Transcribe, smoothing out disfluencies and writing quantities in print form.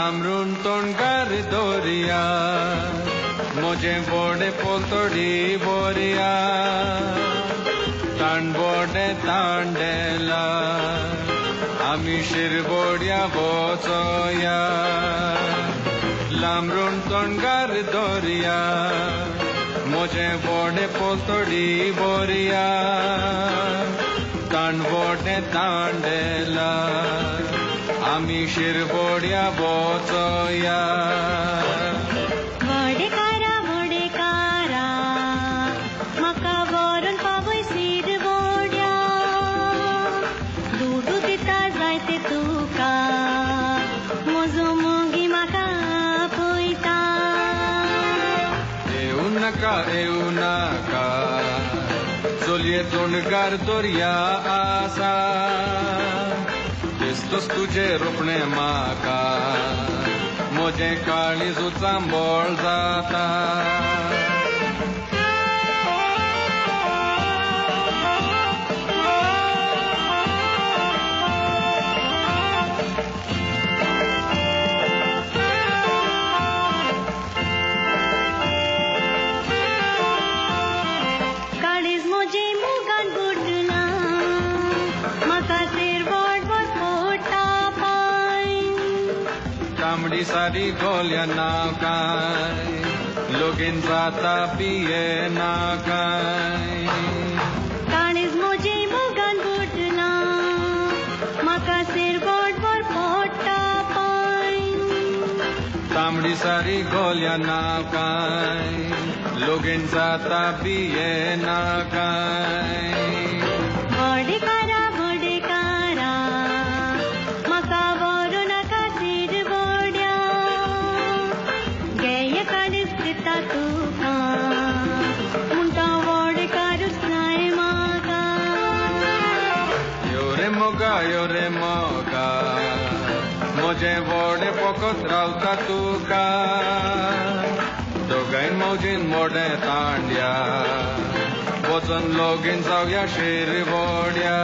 लांबरून तोंडकार दोरिया मुझे बोडे पोलतोडी बोरिया तांडबोडे तांडेला आम्ही शिरबोड्या बोचोया लांबरून तोंडकार दोरिया मुझे बोडे पोलतोडी बोरिया तांडबोडे तांडेला आम्ही शिरबोड्या बोचोया वडेकारा वडेकारा म्हाका व्हरून पावय शिरबोड्या दूद दिता जायते तुका म्हजो मोगी म्हाका पळयता येऊ नाका चलये तोंडकार दोरया आसा दिसतोस तुझे रोपणे म्हाका म्हजें काळीज चांबोळ जाता काळीज म्हजें मुगान बुडला म्हाका तेरवड पोटा तांबडी सारी गोल्या नाव काय लोगीन जाता पिये ना काय काळीज म्हजें मुगान बुडला म्हाका तेरवड पोटा तांबडी सारी गोल्या नाव काय लोगीन जाता पिये ना काय वडेकारा वडेकारा म्हाका व्हरू नाका शिरबोड्या गेय काळीज दिता तुका म्हणटा वडेकारूच नाय म्हाका यो रे मोगा म्हजें व्हडें पोकोत रावता तुका दोगांय मौजीन मोडें तांड्या वचून लोगीन जावया शिरबोड्या